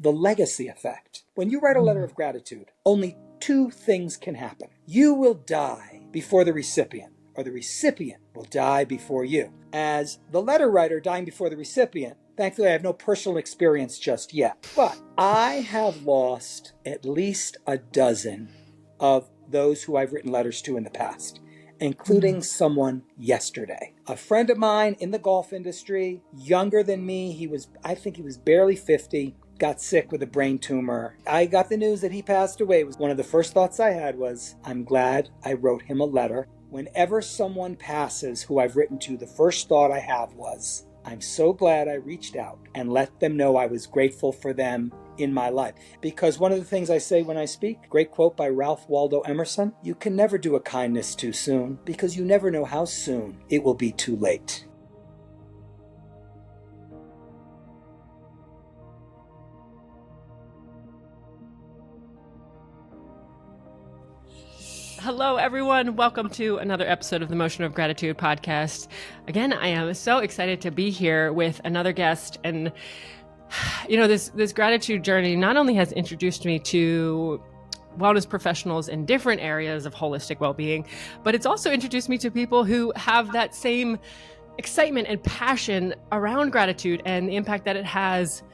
the legacy effect. When you write a letter of gratitude, only two things can happen. You will die before the recipient, or the recipient will die before you. As the letter writer dying before the recipient, thankfully I have no personal experience just yet, but I have lost at least a dozen of those who I've written letters to in the past, including someone yesterday. A friend of mine in the golf industry, younger than me, I think he was barely 50, got sick with a brain tumor. I got the news that he passed away. One of the first thoughts I had was, I'm glad I wrote him a letter. Whenever someone passes who I've written to, the first thought I have was, I'm so glad I reached out and let them know I was grateful for them in my life. Because one of the things I say when I speak, great quote by Ralph Waldo Emerson, you can never do a kindness too soon because you never know how soon it will be too late. Hello, everyone. Welcome to another episode of the Motion of Gratitude podcast. Again, I am so excited to be here with another guest. And, you know, this gratitude journey not only has introduced me to wellness professionals in different areas of holistic well-being, but it's also introduced me to people who have that same excitement and passion around gratitude and the impact that it has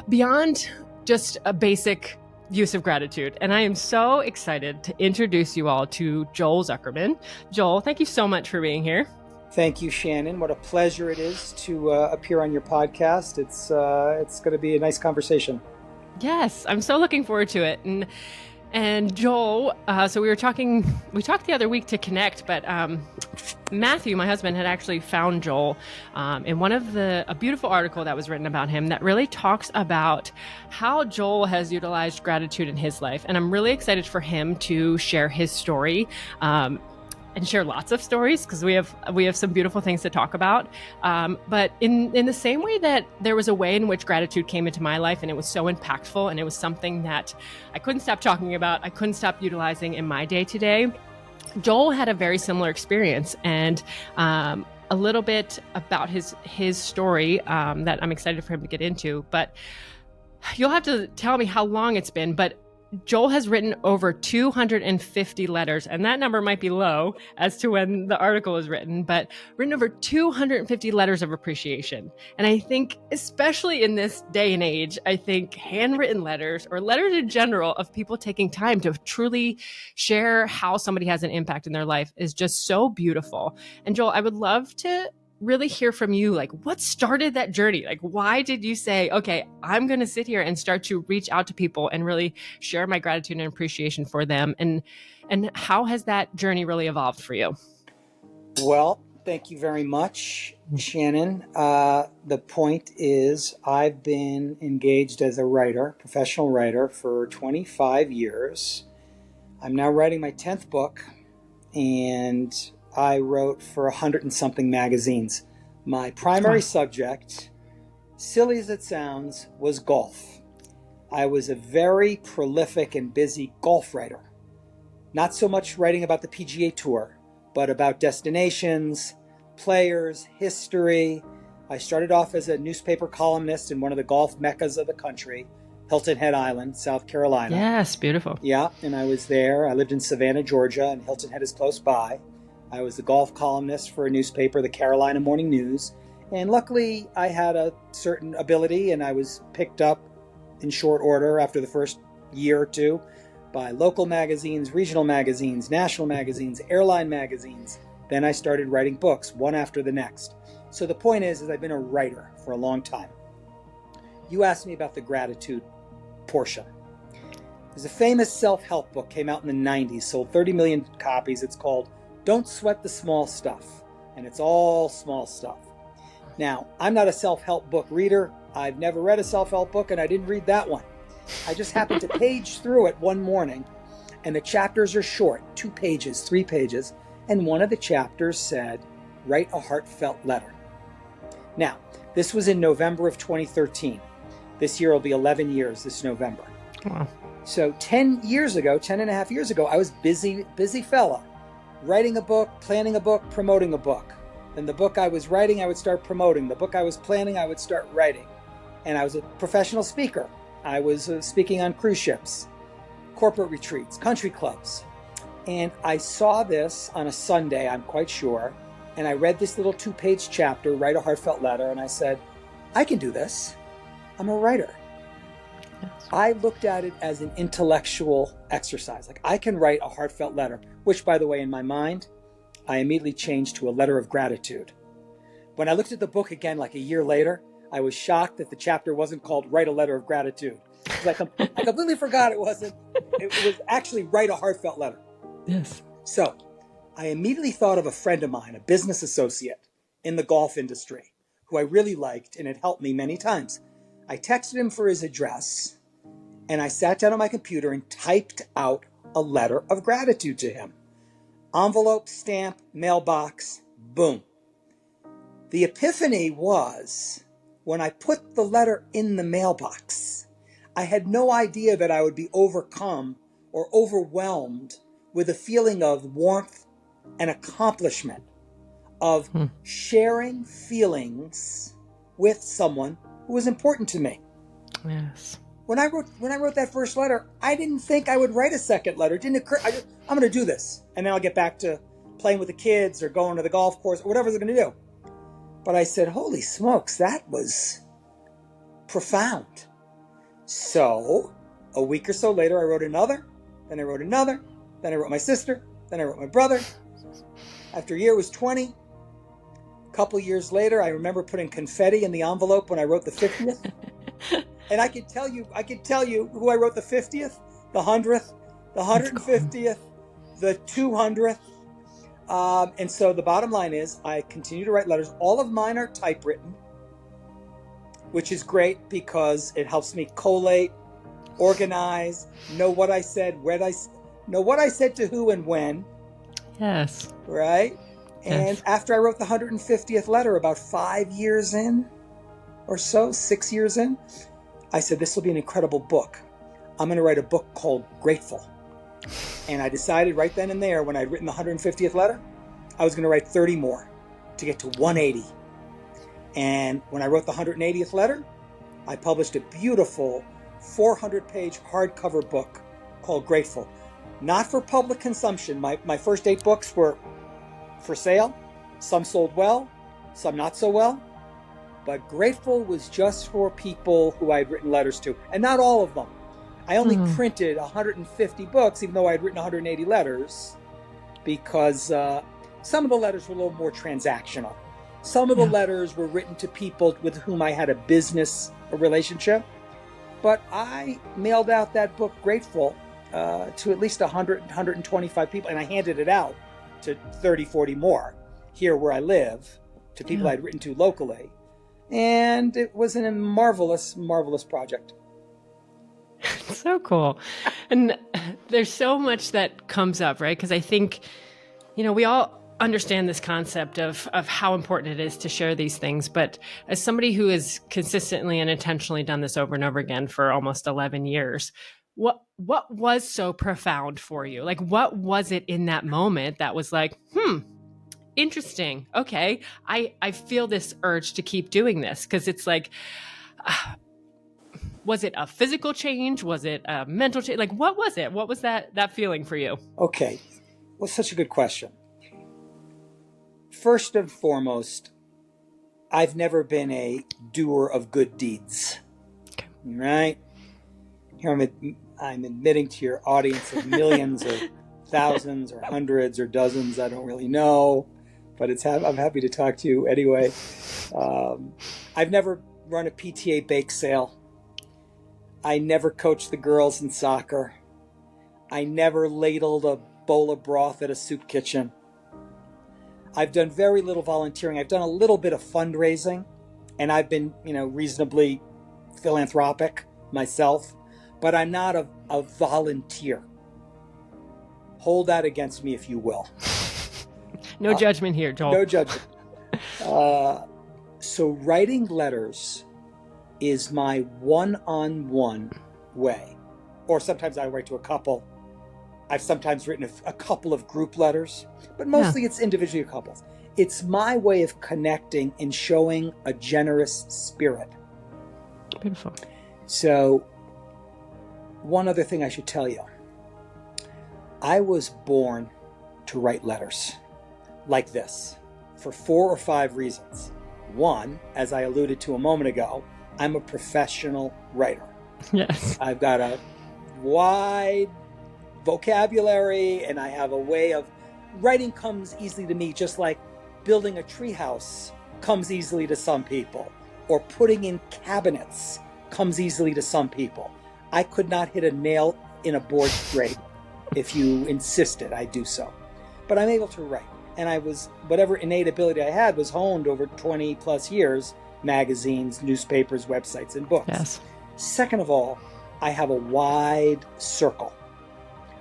beyond just a basic use of gratitude. And I am so excited to introduce you all to Joel Zuckerman. Joel, thank you so much for being here. Thank you, Shannon. What a pleasure it is to appear on your podcast. It's going to be a nice conversation. Yes, I'm so looking forward to it. And Joel, so we talked the other week to connect, but Matthew, my husband, had actually found Joel in a beautiful article that was written about him that really talks about how Joel has utilized gratitude in his life. And I'm really excited for him to share his story and share lots of stories because we have some beautiful things to talk about. But in the same way that there was a way in which gratitude came into my life and it was so impactful and it was something that I couldn't stop talking about, I couldn't stop utilizing in my day-to-day, Joel had a very similar experience, and a little bit about his story that I'm excited for him to get into. But you'll have to tell me how long it's been, but Joel has written over 250 letters, and that number might be low as to when the article was written, but written over 250 letters of appreciation. And I think, especially in this day and age, I think handwritten letters or letters in general of people taking time to truly share how somebody has an impact in their life is just so beautiful. And Joel, I would love to really hear from you, like, what started that journey? Like, why did you say, okay, I'm going to sit here and start to reach out to people and really share my gratitude and appreciation for them? And how has that journey really evolved for you? Well, thank you very much, Shannon. The point is, I've been engaged as a writer, professional writer, for 25 years. I'm now writing my 10th book, and I wrote for 100 and something magazines. My primary subject, silly as it sounds, was golf. I was a very prolific and busy golf writer. Not so much writing about the PGA Tour, but about destinations, players, history. I started off as a newspaper columnist in one of the golf meccas of the country, Hilton Head Island, South Carolina. Yes, beautiful. Yeah, and I was there. I lived in Savannah, Georgia, and Hilton Head is close by. I was the golf columnist for a newspaper, the Carolina Morning News, and luckily I had a certain ability, and I was picked up in short order after the first year or two by local magazines, regional magazines, national magazines, airline magazines. Then I started writing books, one after the next. So the point is I've been a writer for a long time. You asked me about the gratitude portion. There's a famous self-help book, came out in the 90s, sold 30 million copies. It's called Don't Sweat the Small Stuff, and it's all small stuff. Now, I'm not a self-help book reader. I've never read a self-help book, and I didn't read that one. I just happened to page through it one morning, and the chapters are short, 2 pages, 3 pages, and one of the chapters said, write a heartfelt letter. Now, this was in November of 2013. This year will be 11 years this November. Wow. So 10 and a half years ago, I was busy fella. Writing a book, planning a book, promoting a book. Then the book I was writing, I would start promoting. The book I was planning, I would start writing. And I was a professional speaker. I was speaking on cruise ships, corporate retreats, country clubs. And I saw this on a Sunday, I'm quite sure. And I read this little 2-page chapter, Write a Heartfelt Letter. And I said, I can do this. I'm a writer. Yes. I looked at it as an intellectual exercise. Like, I can write a heartfelt letter, which, by the way, in my mind, I immediately changed to a letter of gratitude. When I looked at the book again, like a year later, I was shocked that the chapter wasn't called Write a Letter of Gratitude. I completely forgot it wasn't. It was actually Write a Heartfelt Letter. Yes. So I immediately thought of a friend of mine, a business associate in the golf industry, who I really liked and had helped me many times. I texted him for his address, and I sat down on my computer and typed out a letter of gratitude to him. Envelope, stamp, mailbox, boom. The epiphany was when I put the letter in the mailbox, I had no idea that I would be overcome or overwhelmed with a feeling of warmth and accomplishment, of sharing feelings with someone who was important to me. Yes. When I wrote that first letter, I didn't think I would write a second letter. It didn't occur. I'm going to do this, and then I'll get back to playing with the kids or going to the golf course or whatever I was going to do. But I said, holy smokes, that was profound. So a week or so later, I wrote another, then I wrote another, then I wrote my sister, then I wrote my brother. After a year, it was 20. A couple years later, I remember putting confetti in the envelope when I wrote the 50th. And I could tell you who I wrote the 50th, the 100th, the 150th, the 200th. And so the bottom line is I continue to write letters. All of mine are typewritten, which is great because it helps me collate, organize, know what I said, know what I said to who and when. Yes. Right? And yes. After I wrote the 150th letter, about 5 years in or so, 6 years in, I said, this will be an incredible book. I'm going to write a book called Grateful. And I decided right then and there, when I'd written the 150th letter, I was going to write 30 more to get to 180. And when I wrote the 180th letter, I published a beautiful 400-page hardcover book called Grateful. Not for public consumption. My first 8 books were for sale. Some sold well, some not so well. But Grateful was just for people who I had written letters to, and not all of them. I only printed 150 books, even though I had written 180 letters, because some of the letters were a little more transactional. Some of the letters were written to people with whom I had a business relationship. But I mailed out that book, Grateful, to at least 100, 125 people, and I handed it out to 30, 40 more here where I live, to people I'd written to locally. And it was a marvelous, marvelous project. So cool. And there's so much that comes up, right? Because I think, we all understand this concept of how important it is to share these things. But as somebody who has consistently and intentionally done this over and over again for almost 11 years, what was so profound for you? Like, what was it in that moment that was like, interesting. Okay. I feel this urge to keep doing this, because it's like, was it a physical change? Was it a mental change? Like, what was it? What was that feeling for you? Okay. Well, such a good question. First and foremost, I've never been a doer of good deeds. Okay. Right? Here I'm admitting to your audience of millions or thousands or hundreds or dozens, I don't really know, but I'm happy to talk to you anyway. I've never run a PTA bake sale. I never coached the girls in soccer. I never ladled a bowl of broth at a soup kitchen. I've done very little volunteering. I've done a little bit of fundraising, and I've been, reasonably philanthropic myself, but I'm not a volunteer. Hold that against me if you will. No judgment here, Joel. No judgment. So writing letters is my one-on-one way. Or sometimes I write to a couple. I've sometimes written a couple of group letters, but mostly it's individually couples. It's my way of connecting and showing a generous spirit. Beautiful. So one other thing I should tell you. I was born to write letters like this for 4 or 5 reasons. One, as I alluded to a moment ago, I'm a professional writer. Yes. I've got a wide vocabulary, and I have a way of writing comes easily to me, just like building a treehouse comes easily to some people, or putting in cabinets comes easily to some people. I could not hit a nail in a board straight. If you insisted I do so. But I'm able to write. And whatever innate ability I had was honed over 20 plus years, magazines, newspapers, websites, and books. Yes. Second of all, I have a wide circle,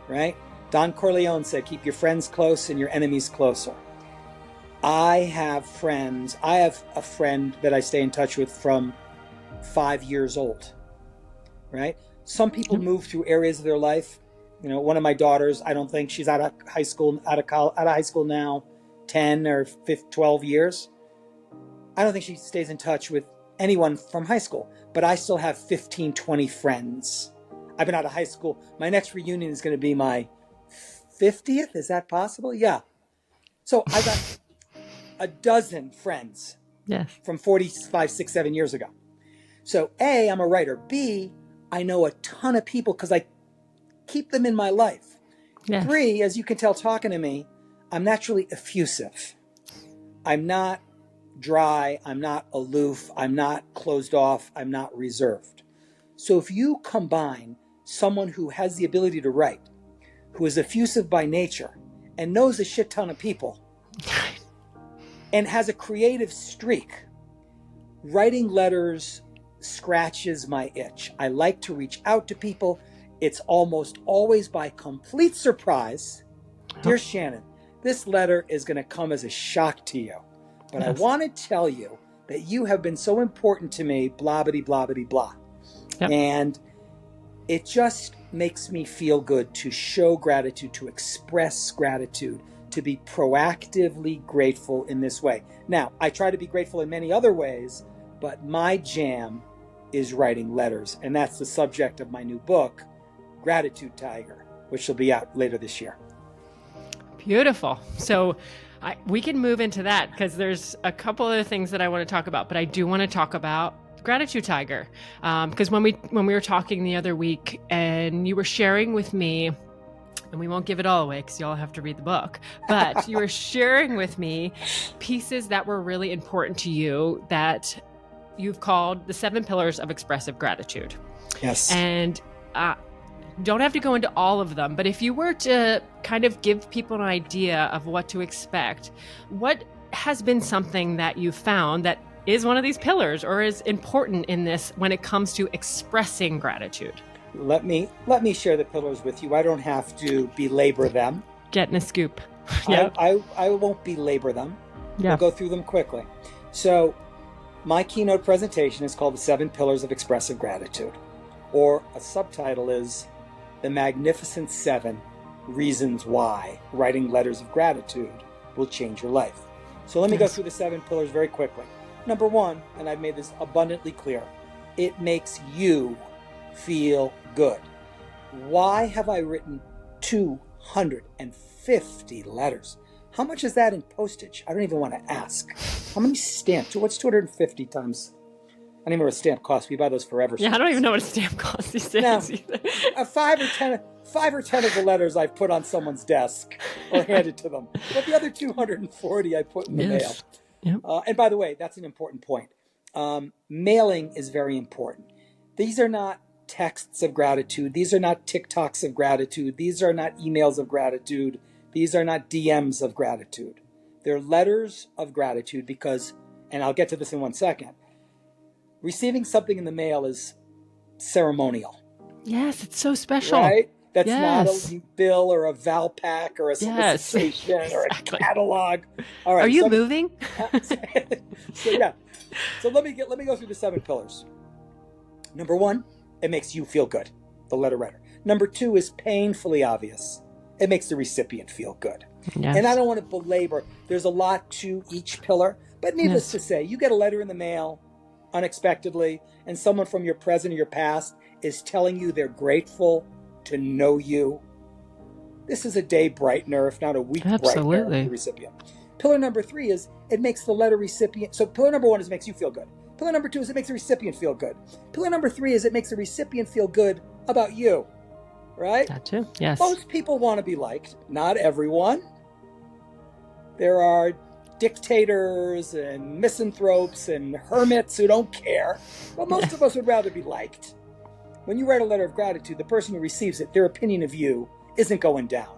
right? Don Corleone said, keep your friends close and your enemies closer. I have friends. I have a friend that I stay in touch with from 5 years old, right? Some people move through areas of their life. One of my daughters, I don't think she's out of high school now, 10 or 12 years. I don't think she stays in touch with anyone from high school, but I still have 15, 20 friends. I've been out of high school. My next reunion is going to be my 50th. Is that possible? Yeah. So I've got a dozen friends from 45, 6, 7 years ago. So A, I'm a writer. B, I know a ton of people because I keep them in my life. Yes. 3, as you can tell talking to me, I'm naturally effusive. I'm not dry. I'm not aloof. I'm not closed off. I'm not reserved. So if you combine someone who has the ability to write, who is effusive by nature, and knows a shit ton of people, and has a creative streak, writing letters scratches my itch. I like to reach out to people. It's almost always by complete surprise. Dear Shannon, this letter is going to come as a shock to you. But I want to tell you that you have been so important to me, blah, blah, blah, blah, blah. Yep. And it just makes me feel good to show gratitude, to express gratitude, to be proactively grateful in this way. Now, I try to be grateful in many other ways, but my jam is writing letters. And that's the subject of my new book, Gratitude Tiger, which will be out later this year. Beautiful. So we can move into that because there's a couple other things that I want to talk about, but I do want to talk about Gratitude Tiger. Because when we were talking the other week and you were sharing with me, and we won't give it all away because y'all have to read the book, but you were sharing with me pieces that were really important to you that you've called the 7 pillars of expressive gratitude. Yes. And don't have to go into all of them, but if you were to kind of give people an idea of what to expect, what has been something that you found that is one of these pillars or is important in this when it comes to expressing gratitude? Let me share the pillars with you. I don't have to belabor them. Getting a scoop. I won't belabor them. We'll go through them quickly. So my keynote presentation is called The 7 Pillars of Expressive Gratitude, or a subtitle is The Magnificent 7 Reasons Why Writing Letters of Gratitude Will Change Your Life. So let me go through the 7 pillars very quickly. Number 1, and I've made this abundantly clear, it makes you feel good. Why have I written 250 letters? How much is that in postage? I don't even want to ask. How many stamps? What's 250 times? I don't even know what a stamp costs. We buy those forever. Yeah, I don't even know what a stamp costs these days either. 5 or 10 of the letters I've put on someone's desk or handed to them. But the other 240 I put in the mail. Yep. And by the way, that's an important point. Mailing is very important. These are not texts of gratitude. These are not TikToks of gratitude. These are not emails of gratitude. These are not DMs of gratitude. They're letters of gratitude because, and I'll get to this in one second, receiving something in the mail is ceremonial. Yes, it's so special. Right? That's not a bill or a Valpak or a solicitation or a catalog. All right. Are you moving? So let me go through the 7 pillars. Number 1, it makes you feel good, the letter writer. Number 2 is painfully obvious. It makes the recipient feel good. Yes. And I don't want to belabor. There's a lot to each pillar, but needless to say, you get a letter in the mail unexpectedly, and someone from your present or your past is telling you they're grateful to know you, this is a day brightener, if not a week brightener for the recipient. Pillar number 3 is it makes the letter recipient. So pillar number 1 is it makes you feel good. Pillar number 2 is it makes the recipient feel good. Pillar number 3 is it makes the recipient feel good about you, right? That too, yes. Most people want to be liked. Not everyone. There are dictators and misanthropes and hermits who don't care. But most of us would rather be liked. When you write a letter of gratitude, the person who receives it, their opinion of you isn't going down.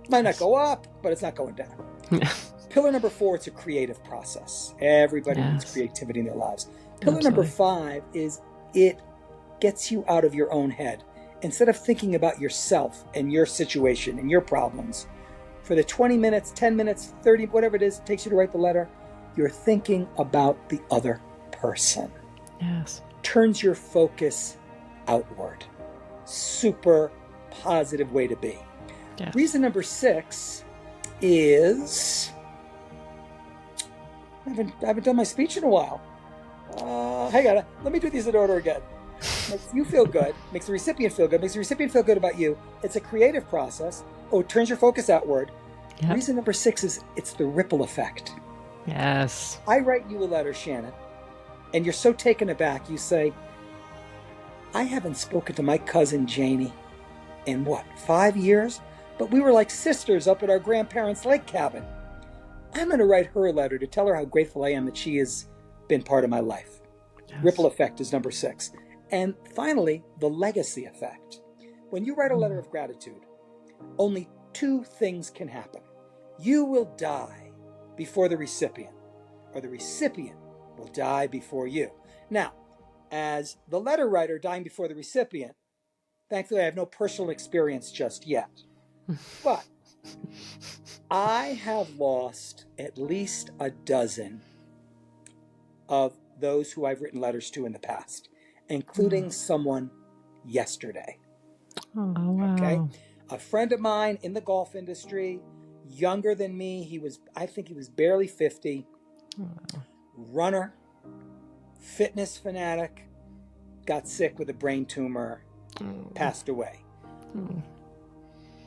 It might not go up, but it's not going down. Pillar number 4, it's a creative process. Everybody needs creativity in their lives. Pillar number 5 is it gets you out of your own head. Instead of thinking about yourself and your situation and your problems, for the 20 minutes, 10 minutes, 30, whatever it is it takes you to write the letter, you're thinking about the other person. Yes. Turns your focus outward. Super positive way to be. Yes. Reason number 6 is I haven't done my speech in a while. Hang on, let me do these in order again. Makes you feel good, makes the recipient feel good, makes the recipient feel good about you. It's a creative process. Oh, it turns your focus outward. Yep. Reason number 6 is it's the ripple effect. Yes. I write you a letter, Shannon, and you're so taken aback. You say, I haven't spoken to my cousin Janie in 5 years? But we were like sisters up at our grandparents' lake cabin. I'm going to write her a letter to tell her how grateful I am that she has been part of my life. Yes. Ripple effect is number 6. And finally, the legacy effect. When you write a letter of gratitude, only 2 things can happen. You will die before the recipient, or the recipient will die before you. Now, as the letter writer dying before the recipient, thankfully I have no personal experience just yet. But I have lost at least a dozen of those who I've written letters to in the past, including someone yesterday. Oh, wow. Okay. A friend of mine in the golf industry, younger than me. I think he was barely 50. Oh. Runner, fitness fanatic, got sick with a brain tumor, passed away. Oh.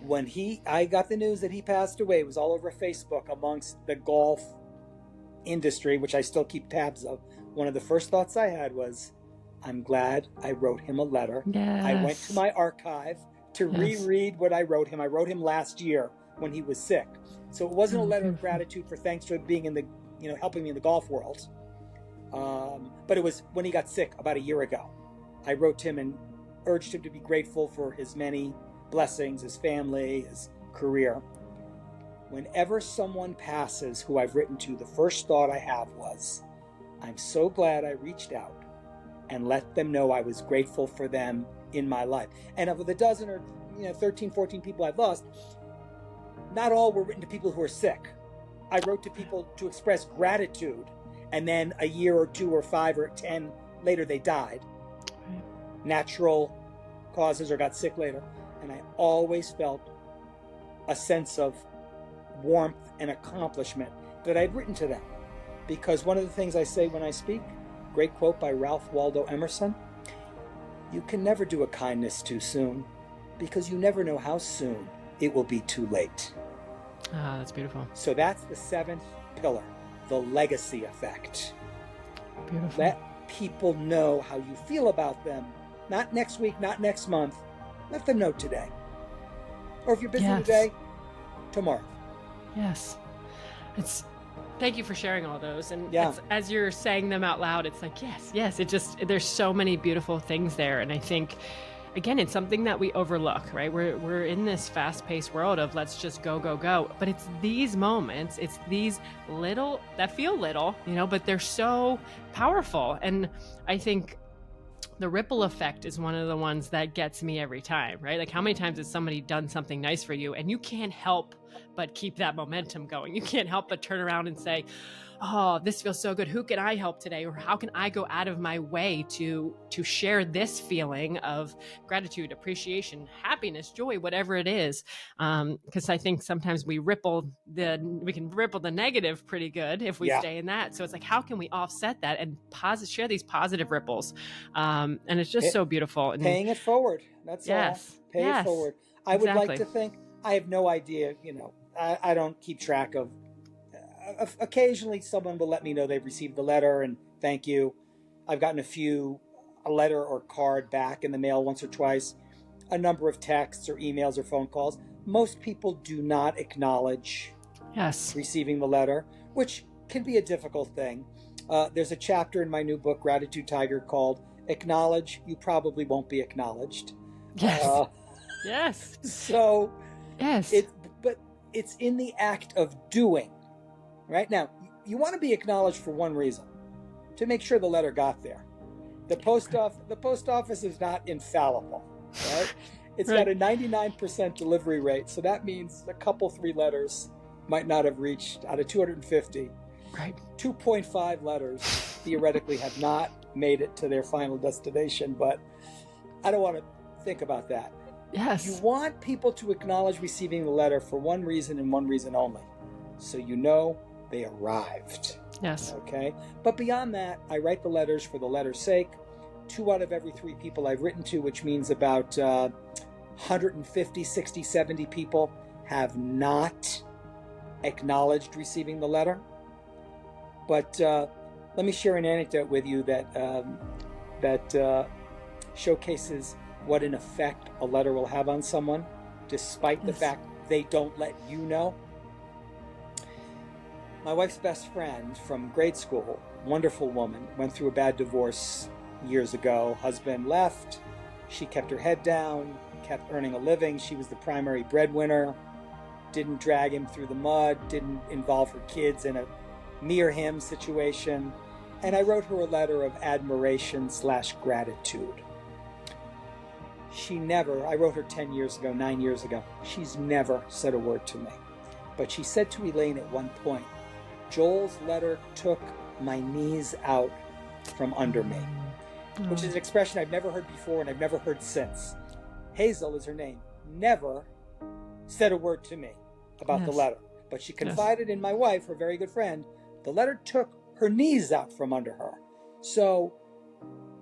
When I got the news that he passed away, it was all over Facebook amongst the golf industry, which I still keep tabs of. One of the first thoughts I had was, I'm glad I wrote him a letter. Yes. I went to my archive to reread what I wrote him. I wrote him last year when he was sick. So it wasn't a letter of gratitude for thanks for being in the, helping me in the golf world. But it was when he got sick about a year ago. I wrote him and urged him to be grateful for his many blessings, his family, his career. Whenever someone passes who I've written to, the first thought I have was, I'm so glad I reached out and let them know I was grateful for them in my life. And of the dozen or 13, 14 people I've lost, not all were written to people who are sick. I wrote to people to express gratitude, and then a year or 2 or 5 or 10 later they died. Natural causes or got sick later. And I always felt a sense of warmth and accomplishment that I'd written to them. Because one of the things I say when I speak, great quote by Ralph Waldo Emerson, you can never do a kindness too soon because you never know how soon it will be too late. Ah, that's beautiful. So that's the 7th pillar, the legacy effect. Beautiful. Let people know how you feel about them. Not next week, not next month. Let them know today. Or if you're busy today, tomorrow. Yes. Thank you for sharing all those. And as you're saying them out loud, it's like, yes. There's so many beautiful things there. And I think, again, it's something that we overlook, right? We're in this fast-paced world of let's just go, go, go. But it's these moments, it's these little, that feel little, but they're so powerful. And I think the ripple effect is one of the ones that gets me every time, right? Like how many times has somebody done something nice for you and you can't help but keep that momentum going. You can't help but turn around and say, oh, this feels so good. Who can I help today? Or how can I go out of my way to share this feeling of gratitude, appreciation, happiness, joy, whatever it is? Because I think sometimes we can ripple the negative pretty good if we stay in that. So it's like, how can we offset that and share these positive ripples? And it's just so beautiful. And paying it forward. That's all. Pay it forward. I would like to think, I have no idea, I don't keep track of. Occasionally someone will let me know they've received the letter and thank you. I've gotten a letter or card back in the mail once or twice, a number of texts or emails or phone calls. Most people do not acknowledge receiving the letter, which can be a difficult thing. There's a chapter in my new book, Gratitude Tiger, called Acknowledge You Probably Won't Be Acknowledged. Yes. So, but it's in the act of doing. Right now, you want to be acknowledged for one reason: to make sure the letter got there. The post office is not infallible, right? It's got a 99% delivery rate, so that means a couple, 3 letters might not have reached out of 250. Right. 2.5 letters theoretically have not made it to their final destination, but I don't want to think about that. Yes. You want people to acknowledge receiving the letter for one reason and one reason only: so they arrived. Yes. Okay. But beyond that, I write the letters for the letter's sake. 2 out of every 3 people I've written to, which means about 150, 60, 70 people, have not acknowledged receiving the letter. But let me share an anecdote with you that showcases what an effect a letter will have on someone, despite the fact they don't let you know. My wife's best friend from grade school, wonderful woman, went through a bad divorce years ago. Husband left. She kept her head down, kept earning a living. She was the primary breadwinner, didn't drag him through the mud, didn't involve her kids in a near him situation. And I wrote her a letter of admiration/gratitude. I wrote her 9 years ago. She's never said a word to me. But she said to Elaine at one point, Joel's letter took my knees out from under me, which is an expression I've never heard before and I've never heard since. Hazel is her name. Never said a word to me about the letter, but she confided in my wife, her very good friend. The letter took her knees out from under her. So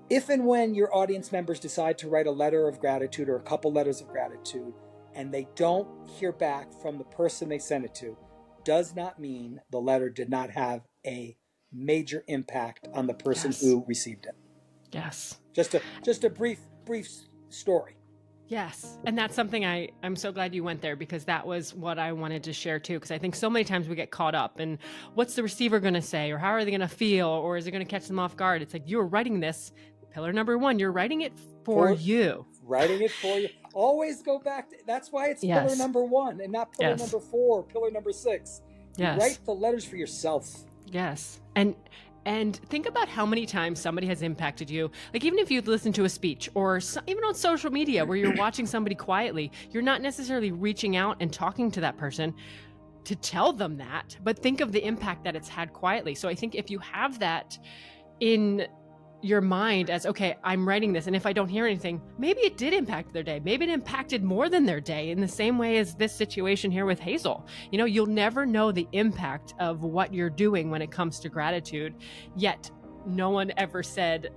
if and when your audience members decide to write a letter of gratitude or a couple letters of gratitude and they don't hear back from the person they sent it to, does not mean the letter did not have a major impact on the person who received it. Yes. Just a brief story. Yes. And that's something I'm so glad you went there, because that was what I wanted to share too. Because I think so many times we get caught up in what's the receiver going to say, or how are they going to feel, or is it going to catch them off guard? It's like, you were writing this, pillar number 1, you're writing it for you. Writing it for you. Always go back to, that's why it's pillar number 1 and not pillar number 4, pillar number 6. You write the letters for yourself. Yes. And think about how many times somebody has impacted you. Like, even if you listen to a speech or even on social media where you're watching somebody quietly, you're not necessarily reaching out and talking to that person to tell them that, but think of the impact that it's had quietly. So I think if you have that in your mind as, okay, I'm writing this, and if I don't hear anything, maybe it did impact their day. Maybe it impacted more than their day, in the same way as this situation here with Hazel. You'll never know the impact of what you're doing when it comes to gratitude, yet no one ever said,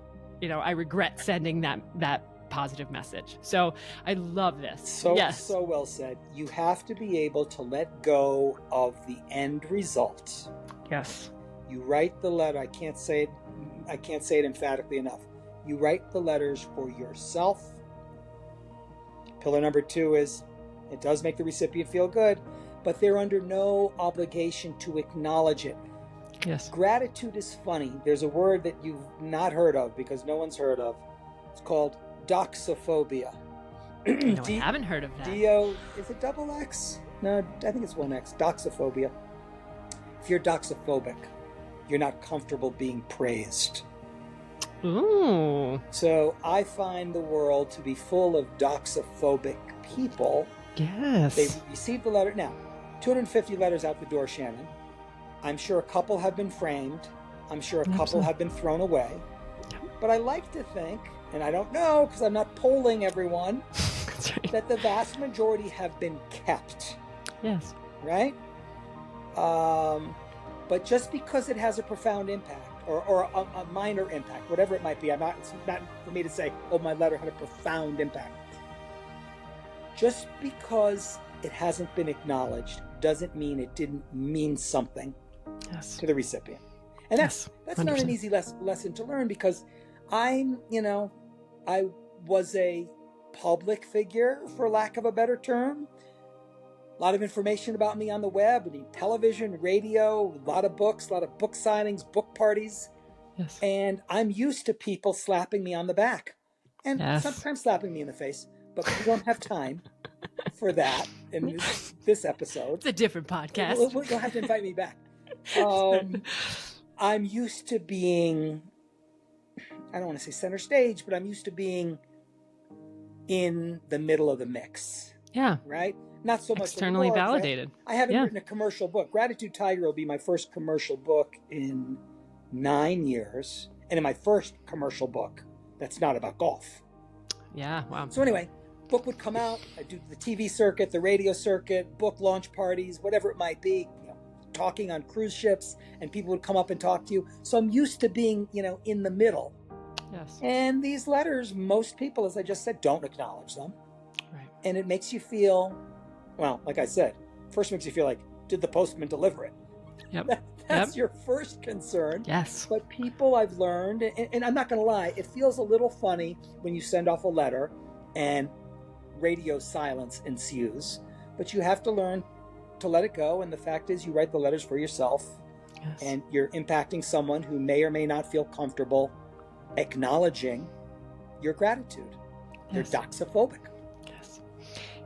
I regret sending that positive message. So I love this. So well said. You have to be able to let go of the end result. Yes. You write the letter. I can't say it emphatically enough. You write the letters for yourself. Pillar number 2 is, it does make the recipient feel good, but they're under no obligation to acknowledge it. Yes. Gratitude is funny. There's a word that you've not heard of because no one's heard of. It's called doxophobia. No, I haven't heard of that. Is it double X? No, I think it's 1X. Doxophobia. If you're doxophobic, you're not comfortable being praised. Ooh. So I find the world to be full of doxophobic people. Yes. They receive the letter. Now, 250 letters out the door, Shannon. I'm sure a couple have been framed. I'm sure a couple have been thrown away. But I like to think, and I don't know because I'm not polling everyone, That's right. that the vast majority have been kept. Yes. Right? But just because it has a profound impact or a minor impact, whatever it might be, it's not for me to say, oh, my letter had a profound impact. Just because it hasn't been acknowledged doesn't mean it didn't mean something to the recipient. And that's not an easy lesson to learn because I was a public figure, for lack of a better term. A lot of information about me on the web, television, radio, a lot of books, a lot of book signings, book parties. Yes. And I'm used to people slapping me on the back and sometimes slapping me in the face, but we don't have time for that in this episode. It's a different podcast. You'll have to invite me back. I'm used to being, I don't want to say center stage, but I'm used to being in the middle of the mix. Yeah. Right? Not so much externally validated. I haven't written a commercial book. Gratitude Tiger will be my first commercial book in 9 years. And in my first commercial book, that's not about golf. Yeah, wow. So anyway, book would come out. I do the TV circuit, the radio circuit, book launch parties, whatever it might be, talking on cruise ships, and people would come up and talk to you. So I'm used to being, in the middle. Yes. And these letters, most people, as I just said, don't acknowledge them. Right. And it makes you feel, well, like I said, first makes you feel like, did the postman deliver it? Yep. That's your first concern. Yes. But people, I've learned, and I'm not going to lie, it feels a little funny when you send off a letter and radio silence ensues. But you have to learn to let it go. And the fact is, you write the letters for yourself. Yes. And you're impacting someone who may or may not feel comfortable acknowledging your gratitude. Yes. You're doxophobic. Yes.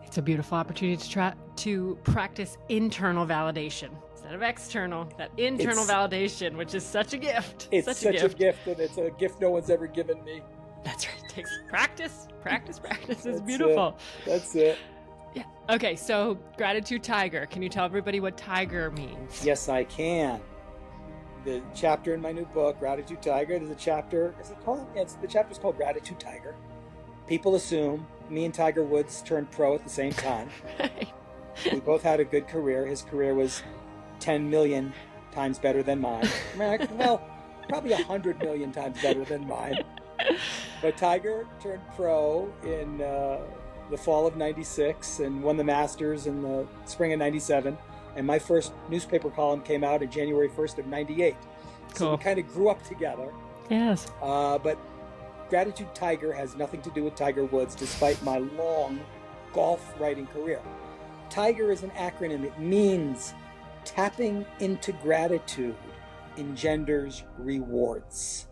It's a beautiful opportunity to try to practice internal validation instead of external. That internal validation, which is such a gift. It's such a gift, and it's a gift no one's ever given me. That's right. It takes practice. Practice is beautiful. That's it. Yeah. Okay, so Gratitude Tiger. Can you tell everybody what tiger means? Yes, I can. The chapter in my new book, Gratitude Tiger, there's a chapter, the chapter's called Gratitude Tiger. People assume me and Tiger Woods turned pro at the same time. We both had a good career. His career was 10 million times better than mine. Well, probably 100 million times better than mine. But Tiger turned pro in the fall of 96 and won the Masters in the spring of 97. And my first newspaper column came out on January 1st of 98. So we kind of grew up together. Yes. But Gratitude Tiger has nothing to do with Tiger Woods, despite my long golf writing career. Tiger is an acronym. It means tapping into gratitude engenders rewards.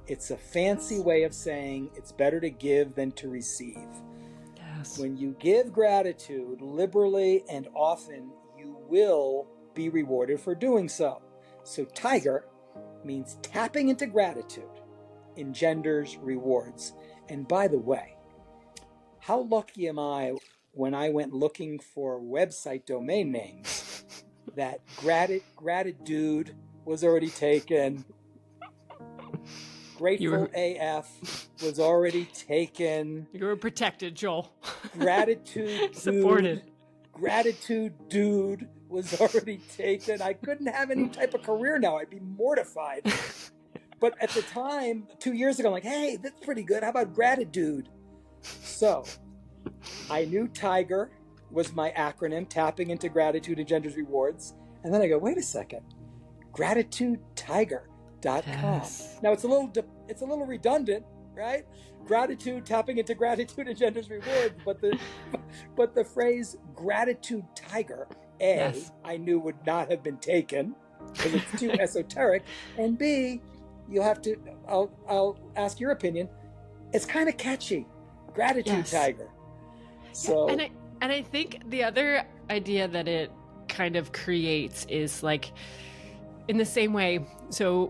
It's a fancy way of saying it's better to give than to receive. Yes. When you give gratitude liberally and often, you will be rewarded for doing so. So Tiger means tapping into gratitude engenders rewards. And by the way, how lucky am I when I went looking for website domain names that gratitude was already taken. Grateful AF was already taken. You were protected, Joel. Gratitude supported. Gratitude dude was already taken. I couldn't have any type of career now. I'd be mortified. But at the time, 2 years ago, I'm like, hey, that's pretty good. How about gratitude? So I knew Tiger was my acronym, tapping into gratitude engenders rewards. And then I go, wait a second, gratitudetiger.com. Yes. Now it's a little redundant, right? Gratitude, tapping into gratitude engenders rewards, but the phrase gratitude tiger, I knew would not have been taken because it's too esoteric, and B, you'll have to. I'll ask your opinion. It's kind of catchy, gratitude tiger. So, and I think the other idea that it kind of creates is like, in the same way. So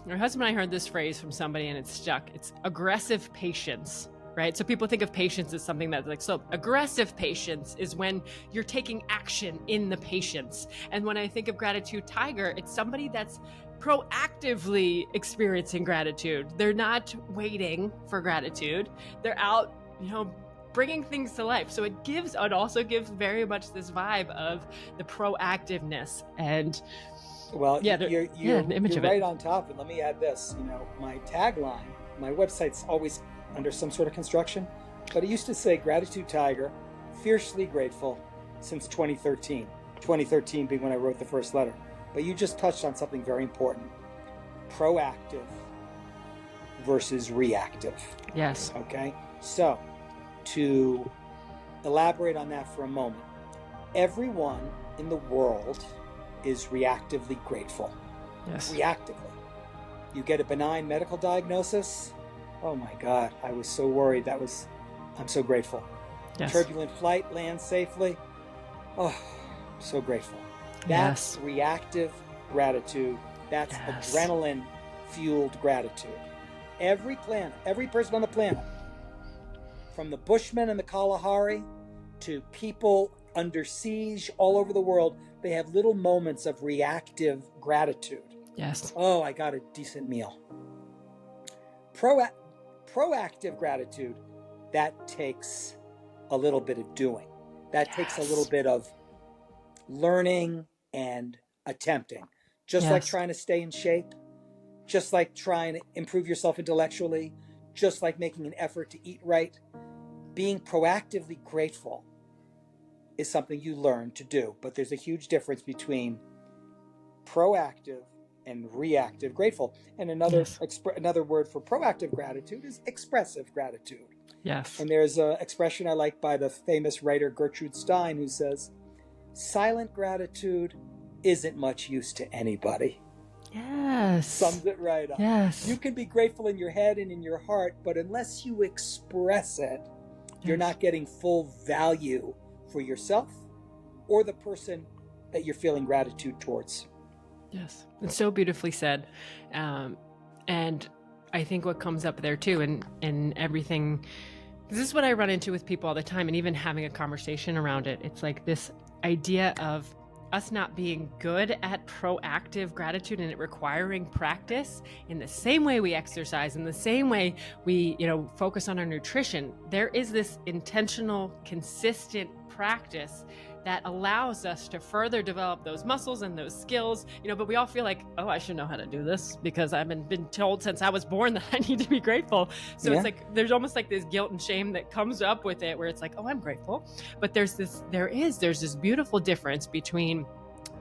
my husband and I heard this phrase from somebody, and it stuck. It's aggressive patience right? So people think of patience as something that's like, so aggressive patience is when you're taking action in the patience. And when I think of gratitude tiger, it's somebody that's proactively experiencing gratitude. They're not waiting for gratitude. They're out, bringing things to life. So it also gives very much this vibe of the proactiveness and you're right on top. And let me add this, my tagline, my website's always under some sort of construction, but it used to say Gratitude Tiger, fiercely grateful since 2013. 2013 being when I wrote the first letter. But you just touched on something very important. Proactive versus reactive. Yes. Okay. So to elaborate on that for a moment, everyone in the world is reactively grateful. Yes. Reactively. You get a benign medical diagnosis. Oh my God, I was so worried. I'm so grateful. Yes. Turbulent flight, land safely. Oh, so grateful. That's reactive gratitude. That's adrenaline-fueled gratitude. Every person on the planet, from the Bushmen and the Kalahari to people under siege all over the world, they have little moments of reactive gratitude. Yes. Oh, I got a decent meal. Proactive gratitude, that takes a little bit of doing. That takes a little bit of learning and attempting. Just like trying to stay in shape, just like trying to improve yourself intellectually, just like making an effort to eat right. Being proactively grateful is something you learn to do, but there's a huge difference between proactive and reactive grateful. And another word for proactive gratitude is expressive gratitude. Yes. And there's an expression I like by the famous writer Gertrude Stein, who says, silent gratitude isn't much use to anybody. Yes. Sums it right up. Yes. You can be grateful in your head and in your heart, but unless you express it, you're not getting full value for yourself or the person that you're feeling gratitude towards. Yes. It's so beautifully said. And I think what comes up there too, and everything, this is what I run into with people all the time, and even having a conversation around it. It's like this idea of us not being good at proactive gratitude and it requiring practice in the same way we exercise, in the same way we, focus on our nutrition. There is this intentional, consistent practice that allows us to further develop those muscles and those skills, but we all feel like, oh, I should know how to do this because I've been told since I was born that I need to be grateful. So it's like, there's almost like this guilt and shame that comes up with it where it's like, oh, I'm grateful. But there's this beautiful difference between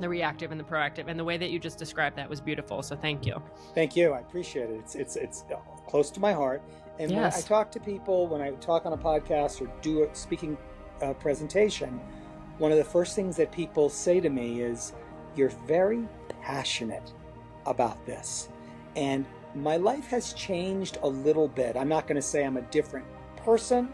the reactive and the proactive, and the way that you just described that was beautiful. So thank you. Thank you. I appreciate it. It's close to my heart. And when I talk to people, when I talk on a podcast or do a speaking presentation, one of the first things that people say to me is, you're very passionate about this. And my life has changed a little bit. I'm not going to say I'm a different person.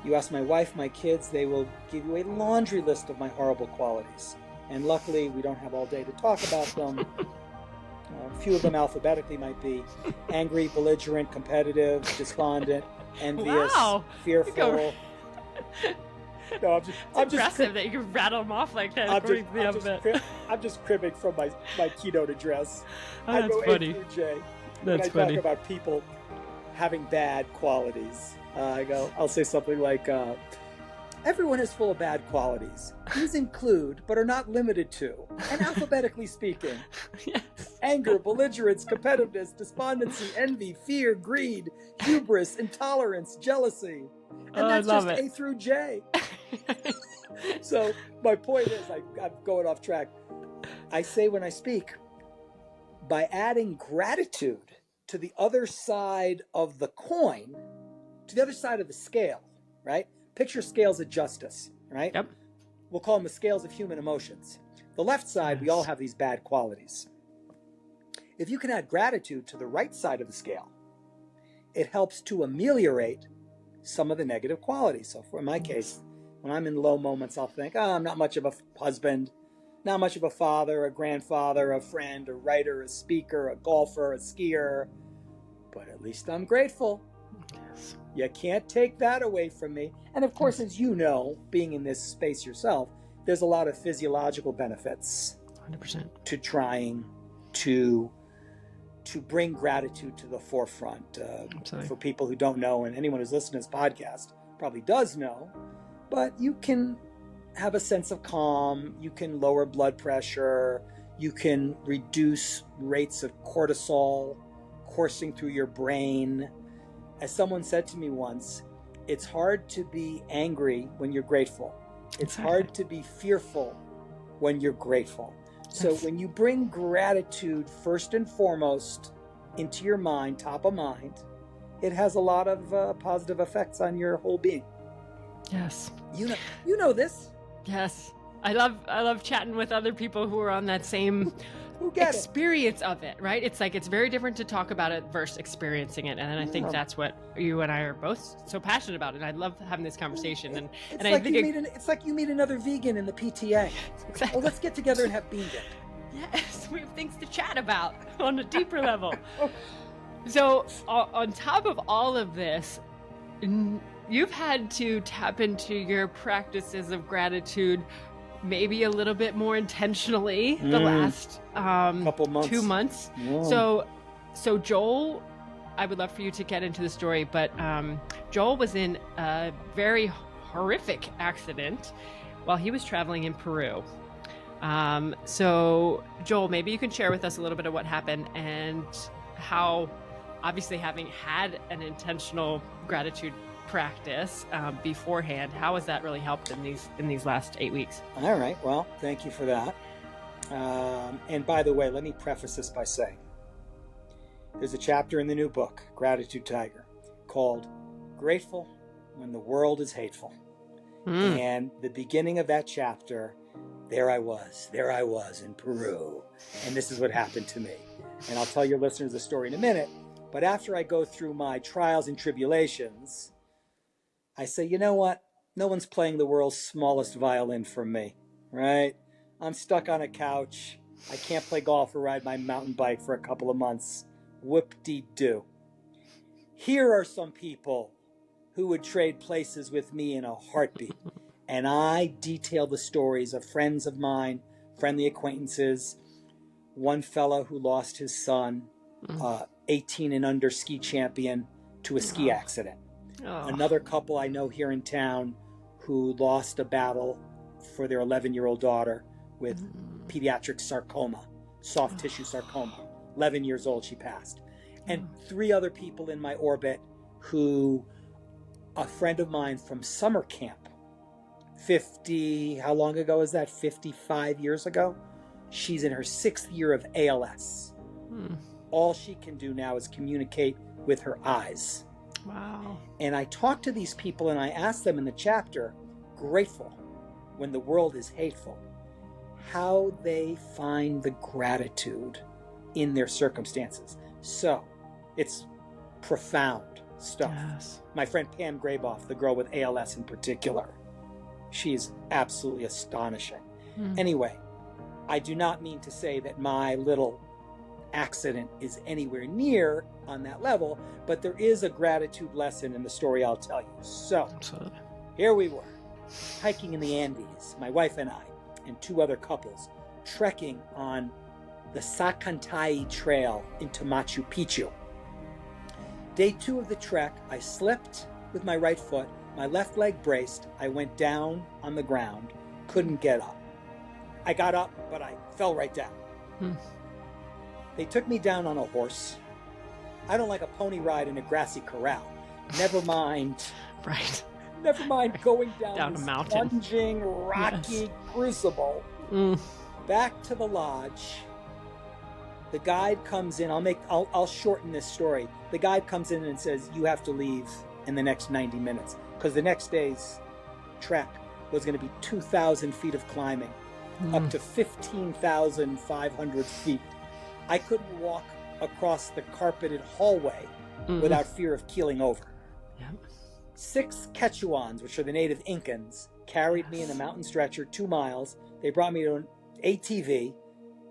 You ask my wife, my kids, they will give you a laundry list of my horrible qualities. And luckily, we don't have all day to talk about them. A few of them alphabetically might be angry, belligerent, competitive, despondent, envious, fearful. No, I'm just impressive that you can rattle them off like that. I'm just cribbing from my keynote address. I go funny. A through J. That's when I funny. talk about people having bad qualities, I'll say something like, everyone is full of bad qualities. These include, but are not limited to, and alphabetically speaking, anger, belligerence, competitiveness, despondency, envy, fear, greed, hubris, intolerance, jealousy. And that's just A through J. So my point is, I'm going off track. I say when I speak, by adding gratitude to the other side of the coin, to the other side of the scale, right? Picture scales of justice, right? Yep. We'll call them the scales of human emotions. The left side, we all have these bad qualities. If you can add gratitude to the right side of the scale, it helps to ameliorate some of the negative qualities. So in my case, when I'm in low moments, I'll think, I'm not much of a husband, not much of a father, a grandfather, a friend, a writer, a speaker, a golfer, a skier, but at least I'm grateful. You can't take that away from me. And of course, as you know, being in this space yourself, there's a lot of physiological benefits 100%. to trying to bring gratitude to the forefront. For people who don't know, and anyone who's listening to this podcast probably does know, but you can have a sense of calm, you can lower blood pressure, you can reduce rates of cortisol coursing through your brain. As someone said to me once, it's hard to be angry when you're grateful. It's hard to be fearful when you're grateful. So when you bring gratitude first and foremost into your mind, top of mind, it has a lot of positive effects on your whole being. Yes. You know this. Yes. I love chatting with other people who are on that same experience of it, right? It's like, it's very different to talk about it versus experiencing it. And I think that's what you and I are both so passionate about. And I love having this conversation. It's like you meet another vegan in the PTA. Exactly. Well, let's get together and have bean dip. Yes, we have things to chat about on a deeper level. So on top of all of this, you've had to tap into your practices of gratitude maybe a little bit more intentionally the last couple months. 2 months. Yeah. So Joel, I would love for you to get into the story, but Joel was in a very horrific accident while he was traveling in Peru. So Joel, maybe you can share with us a little bit of what happened and how, obviously having had an intentional gratitude practice beforehand, how has that really helped in these last 8 weeks? All right. Well, thank you for that. And by the way, let me preface this by saying there's a chapter in the new book, Gratitude Tiger, called Grateful When the World is Hateful. And the beginning of that chapter, there I was in Peru. And this is what happened to me. And I'll tell your listeners the story in a minute. But after I go through my trials and tribulations, I say, you know what? No one's playing the world's smallest violin for me, right? I'm stuck on a couch. I can't play golf or ride my mountain bike for a couple of months. Whoop-de-doo. Here are some people who would trade places with me in a heartbeat. And I detail the stories of friends of mine, friendly acquaintances, one fellow who lost his son, 18 and under ski champion, to a ski accident. Another couple I know here in town who lost a battle for their 11-year-old daughter with pediatric sarcoma, soft tissue sarcoma. 11 years old, she passed. And 3 other people in my orbit who, a friend of mine from summer camp, 50, how long ago is that? 55 years ago? She's in her 6th year of ALS. All she can do now is communicate with her eyes. Wow. And I talk to these people and I ask them in the chapter, grateful when the world is hateful, how they find the gratitude in their circumstances. So it's profound stuff. Yes. My friend Pam Graboff, the girl with ALS in particular, she's absolutely astonishing. Anyway, I do not mean to say that my little accident is anywhere near on that level, but there is a gratitude lesson in the story I'll tell you. So, Absolutely. Here we were, hiking in the Andes, my wife and I, and 2 other couples, trekking on the Sacantai Trail into Machu Picchu. Day 2 of the trek, I slipped with my right foot, my left leg braced, I went down on the ground, couldn't get up. I got up, but I fell right down. They took me down on a horse. I don't like a pony ride in a grassy corral. Never mind. Right. Never mind going down a this mountain. plunging, rocky crucible. Back to the lodge. The guide comes in. I'll shorten this story. The guide comes in and says, you have to leave in the next 90 minutes. Because the next day's trek was going to be 2,000 feet of climbing. Up to 15,500 feet. I couldn't walk across the carpeted hallway without fear of keeling over. Yep. 6 Quechuans, which are the native Incans, carried me in a mountain stretcher 2 miles. They brought me to an ATV.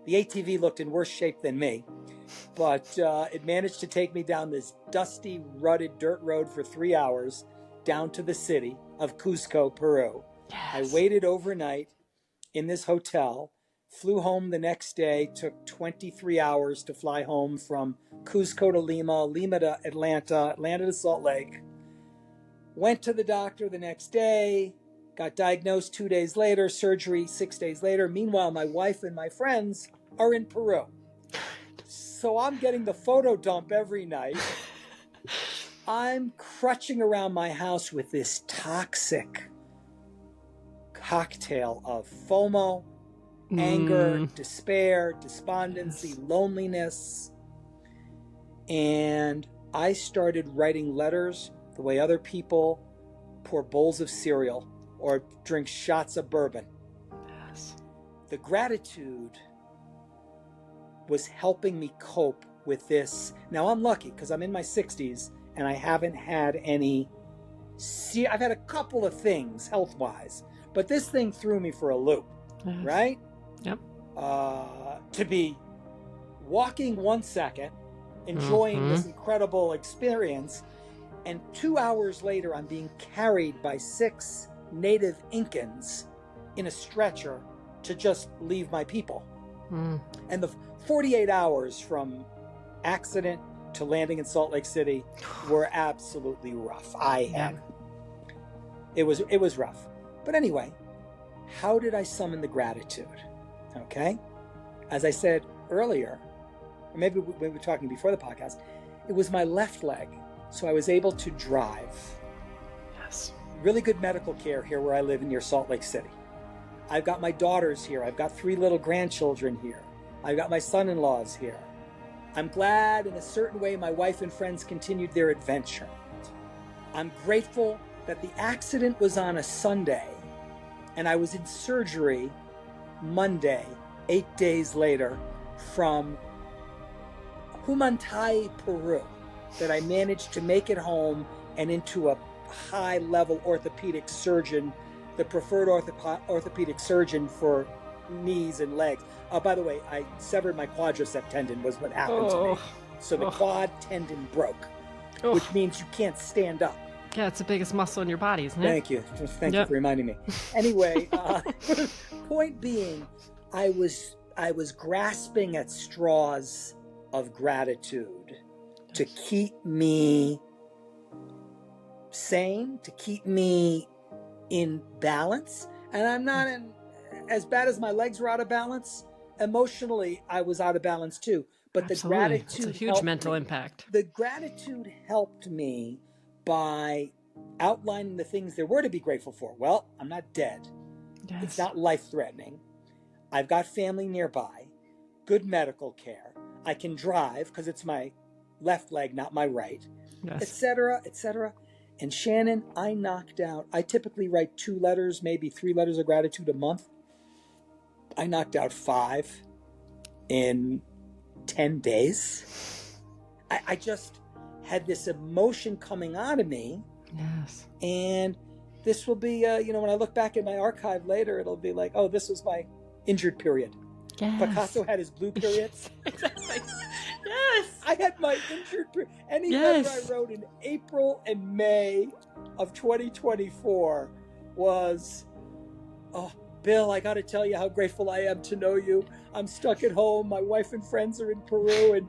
The ATV looked in worse shape than me. But it managed to take me down this dusty, rutted dirt road for 3 hours down to the city of Cusco, Peru. Yes. I waited overnight in this hotel, flew home the next day, took 23 hours to fly home from Cusco to Lima, Lima to Atlanta, Atlanta to Salt Lake. Went to the doctor the next day, got diagnosed 2 days later, surgery 6 days later. Meanwhile, my wife and my friends are in Peru. So I'm getting the photo dump every night. I'm crutching around my house with this toxic cocktail of FOMO, anger, despair, despondency, loneliness. And I started writing letters the way other people pour bowls of cereal or drink shots of bourbon. Yes. The gratitude was helping me cope with this. Now I'm lucky because I'm in my 60s and I haven't had any. I've had a couple of things health-wise, but this thing threw me for a loop, right? Yep. To be walking 1 second, enjoying this incredible experience, and 2 hours later I'm being carried by 6 native Incans in a stretcher to just leave my people. And the 48 hours from accident to landing in Salt Lake City were absolutely rough. It was rough. But anyway, how did I summon the gratitude? Okay. As I said earlier, or maybe we were talking before the podcast, it was my left leg. So I was able to drive. Yes. Really good medical care here where I live near Salt Lake City. I've got my daughters here. I've got 3 little grandchildren here. I've got my son-in-laws here. I'm glad in a certain way my wife and friends continued their adventure. I'm grateful that the accident was on a Sunday and I was in surgery Monday, 8 days later, from Humantai, Peru, that I managed to make it home and into a high-level orthopedic surgeon, the preferred orthopedic surgeon for knees and legs. By the way, I severed my quadricep tendon was what happened to me. So the quad tendon broke, which means you can't stand up. Yeah, it's the biggest muscle in your body, isn't it? Thank you. Thank you for reminding me. Anyway, point being, I was grasping at straws of gratitude to keep me sane, to keep me in balance. And I'm not as bad as my legs were out of balance. Emotionally, I was out of balance too. But Absolutely. The gratitude, it's a huge mental impact. The gratitude helped me by outlining the things there were to be grateful for. Well, I'm not dead. Yes. It's not life-threatening. I've got family nearby, good medical care. I can drive because it's my left leg, not my right, etc., etc. And Shannon, I typically write 2 letters, maybe 3 letters of gratitude a month. I knocked out 5 in 10 days. I just had this emotion coming out of me. Yes. And this will be, when I look back at my archive later, it'll be like, oh, this was my injured period. Yes. Picasso had his blue periods. Exactly. Yes. I had my injured period. Any letter I wrote in April and May of 2024 was, oh, Bill, I got to tell you how grateful I am to know you. I'm stuck at home. My wife and friends are in Peru, and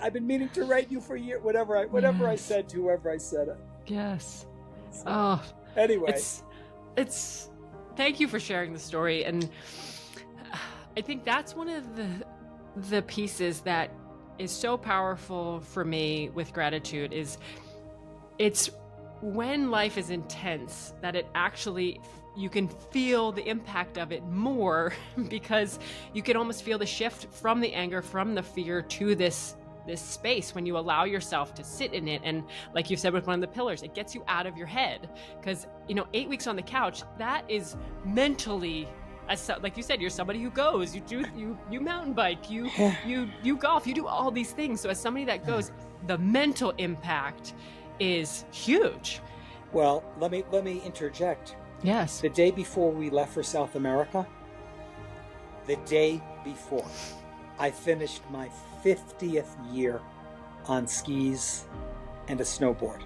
I've been meaning to write you for a year. Whatever I said to whoever I said it. Yes. So, anyway, it's. Thank you for sharing the story, and I think that's one of the pieces that is so powerful for me with gratitude. Is it's when life is intense that it actually, you can feel the impact of it more because you can almost feel the shift from the anger, from the fear to this space when you allow yourself to sit in it. And like you said with one of the pillars, it gets you out of your head because, 8 weeks on the couch, that is mentally, like you said, you're somebody who goes, you mountain bike, you golf, you do all these things. So as somebody that goes, the mental impact is huge. Well, let me interject. Yes. The day before we left for South America, the day before, I finished my 50th year on skis and a snowboard.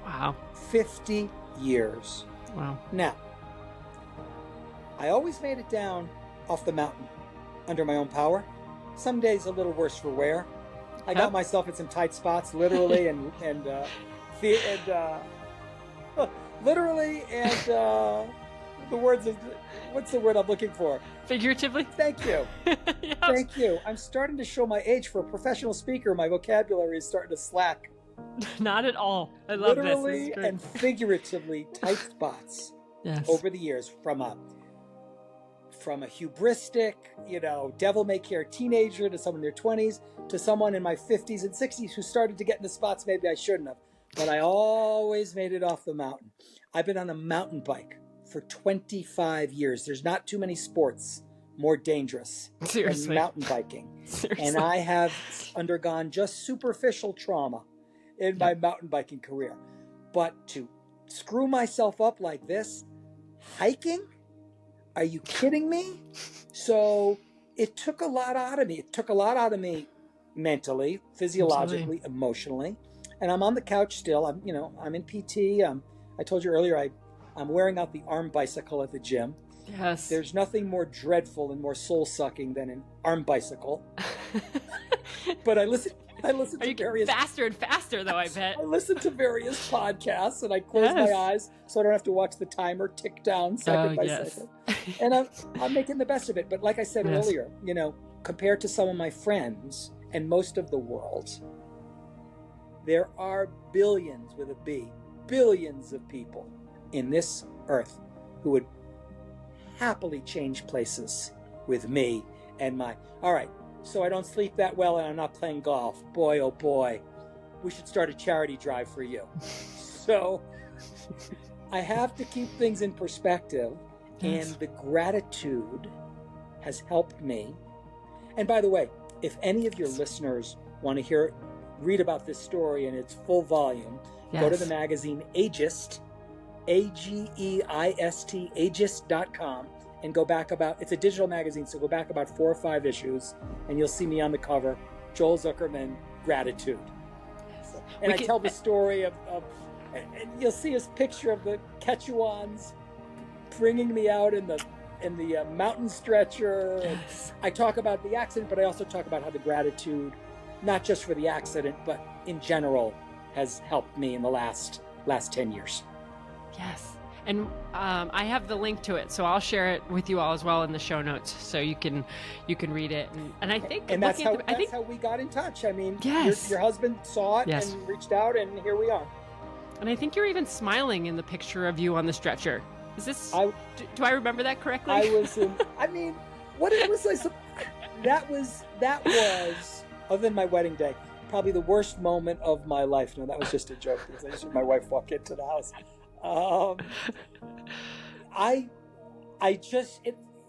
Wow. 50 years. Wow. Now, I always made it down off the mountain under my own power. Some days a little worse for wear. I got myself in some tight spots, literally literally and the words of, what's the word I'm looking for? Figuratively? Thank you. Yes. Thank you. I'm starting to show my age for a professional speaker. My vocabulary is starting to slack. Not at all. I love literally this. And figuratively tight spots. Yes. Over the years, from a hubristic, devil may care teenager to someone in their 20s to someone in my 50s and 60s who started to get into spots maybe I shouldn't have. But I always made it off the mountain. I've been on a mountain bike for 25 years. There's not too many sports more dangerous than mountain biking. Seriously. And I have undergone just superficial trauma in my mountain biking career. But to screw myself up like this, hiking? Are you kidding me? So it took a lot out of me. It took a lot out of me mentally, physiologically, emotionally. And I'm on the couch still. I'm in PT. I told you earlier, I'm wearing out the arm bicycle at the gym. Yes. There's nothing more dreadful and more soul-sucking than an arm bicycle. But I listen to various... faster and faster, though, I bet. I listen to various podcasts, and I close my eyes so I don't have to watch the timer tick down second by second. And I'm making the best of it. But like I said earlier, compared to some of my friends and most of the world, there are billions, with a B, billions of people in this earth who would happily change places with me and my... All right, so I don't sleep that well and I'm not playing golf. Boy, oh boy, we should start a charity drive for you. So I have to keep things in perspective, and the gratitude has helped me. And by the way, if any of your listeners want to read about this story in its full volume, go to the magazine Ageist, Ageist, ageist.com, and go back it's a digital magazine, so go back about 4 or 5 issues, and you'll see me on the cover, Joel Zuckerman, Gratitude. And I tell the story of and you'll see his picture of the Quechuans bringing me out in the mountain stretcher. Yes. I talk about the accident, but I also talk about how the gratitude, not just for the accident, but in general, has helped me in the last 10 years. Yes. And I have the link to it, so I'll share it with you all as well in the show notes, so you can read it. And I think, that's how we got in touch. I mean, your husband saw it and reached out, and here we are. And I think you're even smiling in the picture of you on the stretcher. Is this? Do I remember that correctly? I was. What it was like? That was, other than my wedding day, probably the worst moment of my life. No, that was just a joke because I just heard my wife walk into the house.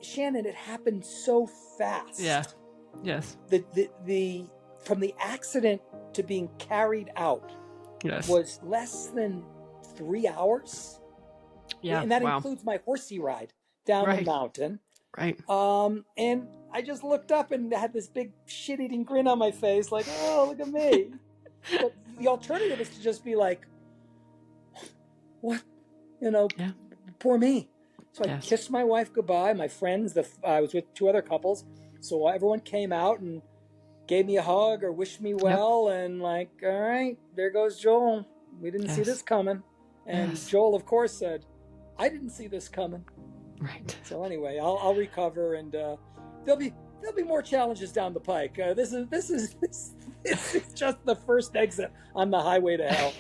Shannon, it happened so fast. Yeah. Yes. The from the accident to being carried out was less than 3 hours. Yeah. And that includes my horsey ride down the mountain. Right. And I just looked up and had this big shit-eating grin on my face, like, oh, look at me. But the alternative is to just be like, what? Poor me. So I kissed my wife goodbye, my friends, I was with 2 other couples. So everyone came out and gave me a hug or wished me well. And like, all right, there goes Joel. We didn't see this coming. And Joel, of course, said, I didn't see this coming. Right. So anyway, I'll recover, and there'll be more challenges down the pike. This is just the first exit on the highway to hell.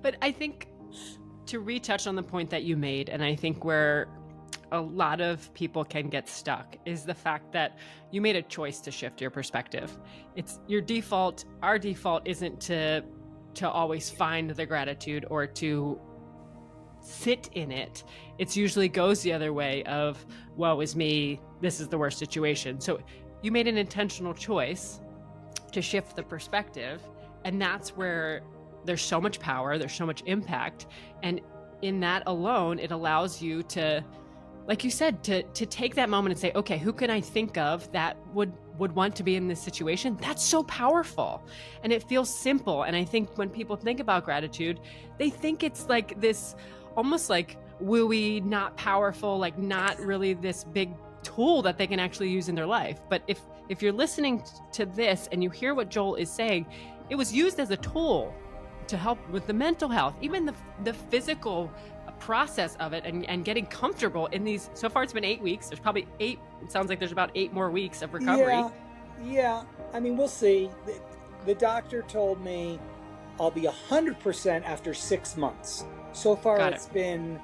But I think, to retouch on the point that you made, and I think where a lot of people can get stuck, is the fact that you made a choice to shift your perspective. It's your default. Our default isn't to always find the gratitude or to sit in it. It's usually goes the other way of, woe is me, this is the worst situation. So you made an intentional choice to shift the perspective, and that's where there's so much power, there's so much impact, and in that alone, it allows you to, like you said, to take that moment and say, okay, who can I think of that would would want to be in this situation, that's so powerful. And it feels simple. And I think when people think about gratitude, they think it's like this almost like wooey, not powerful, like not really this big tool that they can actually use in their life. But if you're listening to this and you hear what Joel is saying, it was used as a tool to help with the mental health, even the physical process of it, and getting comfortable in these. So far it's been 8 weeks. There's probably it sounds like there's about 8 more weeks of recovery. Yeah. I mean, we'll see. The doctor told me I'll be 100% after 6 months. So far it's been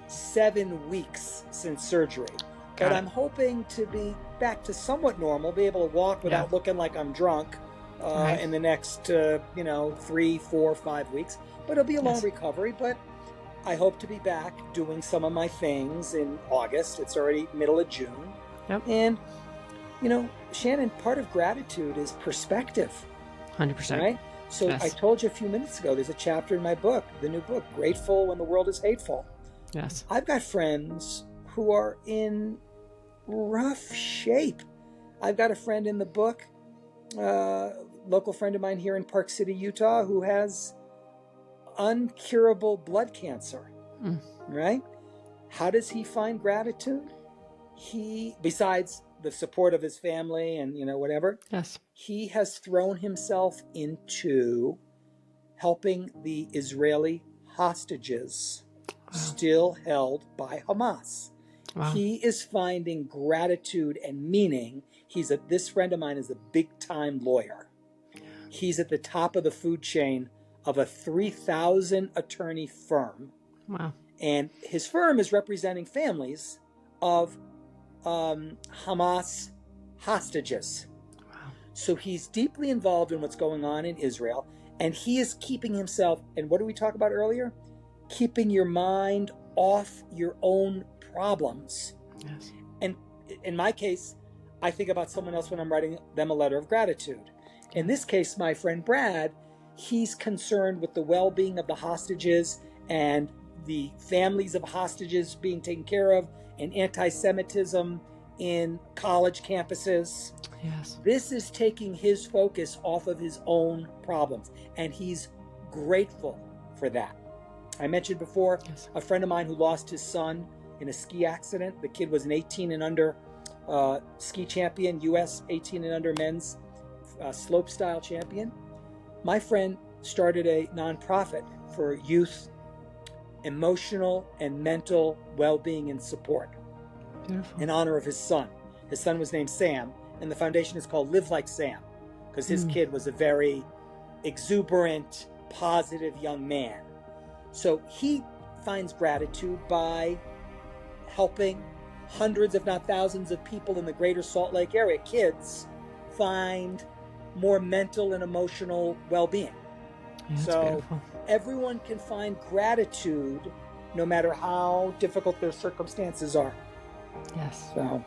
7 weeks since surgery. But I'm hoping to be back to somewhat normal, be able to walk without looking like I'm drunk in the next 3, 4, 5 weeks. But it'll be a long recovery. But I hope to be back doing some of my things in August. It's already middle of June. Yep. And, Shannon, part of gratitude is perspective. 100%. Right? So I told you a few minutes ago, there's a chapter in my book, the new book, Grateful When the World is Hateful. Yes. I've got friends who are in rough shape. I've got a friend in the book, local friend of mine here in Park City, Utah, who has uncurable blood cancer, right? How does he find gratitude? He, besides the support of his family and, whatever, he has thrown himself into helping the Israeli hostages still held by Hamas. Wow. He is finding gratitude and meaning. This friend of mine is a big-time lawyer. He's at the top of the food chain of a 3,000 attorney firm. Wow. And his firm is representing families of Hamas hostages. Wow. So he's deeply involved in what's going on in Israel, and he is keeping himself, and what did we talk about earlier? Keeping your mind off your own problems. Yes. And in my case, I think about someone else when I'm writing them a letter of gratitude. In this case, my friend Brad, he's concerned with the well-being of the hostages and the families of hostages being taken care of, and anti-Semitism in college campuses. Yes. This is taking his focus off of his own problems, and he's grateful for that. I mentioned before a friend of mine who lost his son in a ski accident. The kid was an 18 and under ski champion, U.S. 18 and under men's slope style champion. My friend started a nonprofit for youth emotional and mental well-being and support. Beautiful. In honor of his son. His son was named Sam, and the foundation is called Live Like Sam, because his kid was a very exuberant, positive young man. So he finds gratitude by helping hundreds, if not thousands, of people in the greater Salt Lake area, kids, find more mental and emotional well-being. Yeah, so beautiful. Everyone can find gratitude no matter how difficult their circumstances are. Yes. So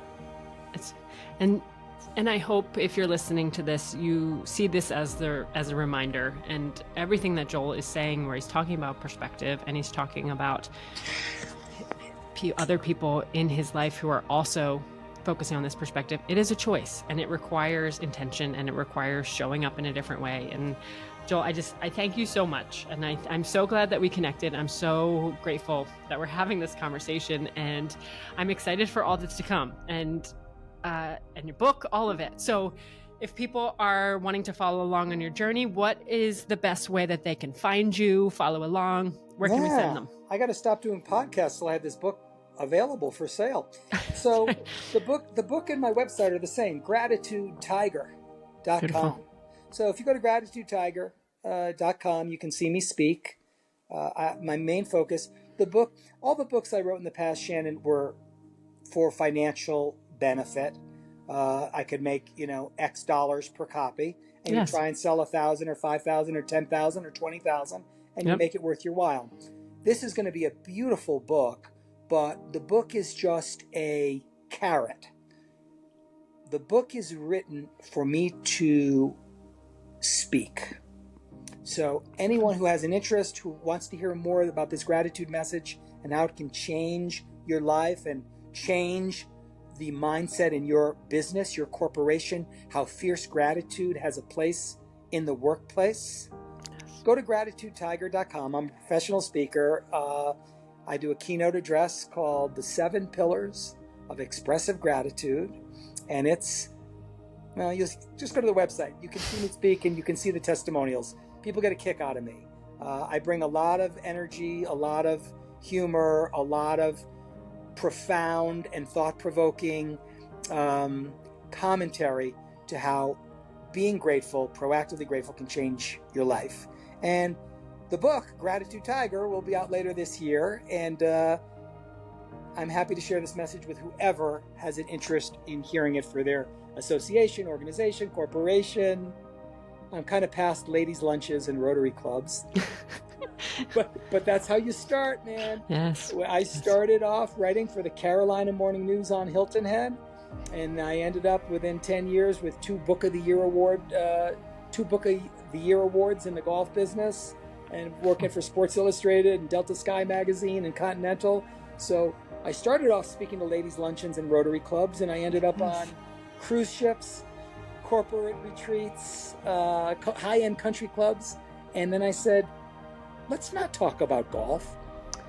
and I hope if you're listening to this, you see this as a reminder, and everything that Joel is saying, where he's talking about perspective and he's talking about other people in his life who are also focusing on this perspective. It is a choice, and it requires intention, and it requires showing up in a different way. And Joel, I thank you so much. And I'm so glad that we connected. I'm so grateful that we're having this conversation, and I'm excited for all that's to come, and your book, all of it. So if people are wanting to follow along on your journey, what is the best way that they can find you, follow along? Where can we send them? I got to stop doing podcasts till I have this book available for sale. So the book and my website are the same, gratitudetiger.com. Beautiful. So if you go to gratitudetiger.com, you can see me speak. My main focus, all the books I wrote in the past, Shannon, were for financial benefit. I could make, X dollars per copy, and you try and sell 1,000 or 5,000 or 10,000 or 20,000, and you make it worth your while. This is going to be a beautiful book, but the book is just a carrot. The book is written for me to speak. So anyone who has an interest, who wants to hear more about this gratitude message and how it can change your life and change the mindset in your business, your corporation, how fierce gratitude has a place in the workplace, go to gratitudetiger.com. I'm a professional speaker. I do a keynote address called The 7 Pillars of Expressive Gratitude. And it's, well, you just go to the website. You can see me speak and you can see the testimonials. People get a kick out of me. I bring a lot of energy, a lot of humor, a lot of profound and thought-provoking commentary to how being grateful, proactively grateful, can change your life. And the book, Gratitude Tiger, will be out later this year. And I'm happy to share this message with whoever has an interest in hearing it for their association, organization, corporation. I'm kind of past ladies' lunches and Rotary clubs. But that's how you start, man. Yes. I started off writing for the Carolina Morning News on Hilton Head, and I ended up within 10 years with 2 Book of the Year awards in the golf business, and working for Sports Illustrated and Delta Sky Magazine and Continental. So I started off speaking to ladies' luncheons and Rotary clubs, and I ended up on cruise ships, corporate retreats, high-end country clubs. And then I said, let's not talk about golf.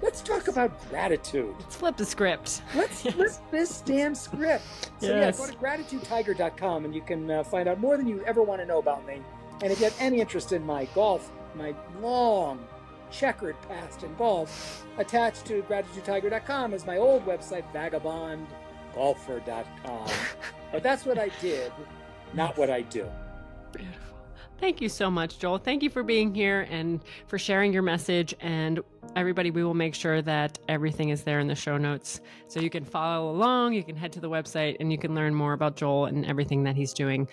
Let's talk about gratitude. Let's flip the script. Let's flip this damn script. So Yes. go to gratitudetiger.com and you can find out more than you ever want to know about me. And if you have any interest in my golf, my long checkered past in golf, attached to gratitudetiger.com is my old website, vagabondgolfer.com. But that's what I did, not what I do. Beautiful. Thank you so much, Joel. Thank you for being here and for sharing your message. And everybody, we will make sure that everything is there in the show notes. So you can follow along, you can head to the website, and you can learn more about Joel and everything that he's doing.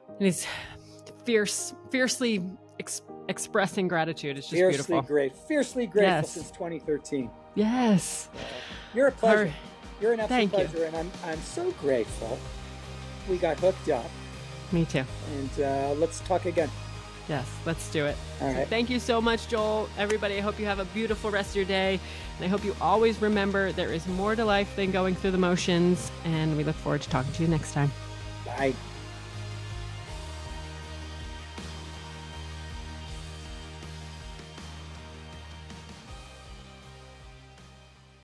And he's fiercely expressing gratitude. It's just beautiful. Fiercely grateful Yes. since 2013. Yes. You're a pleasure. You're an absolute Thank you. pleasure, and I'm so grateful we got hooked up. Me too. And let's talk again. Yes, let's do it. All right. So thank you so much, Joel. Everybody, I hope you have a beautiful rest of your day. And I hope you always remember there is more to life than going through the motions. And we look forward to talking to you next time. Bye.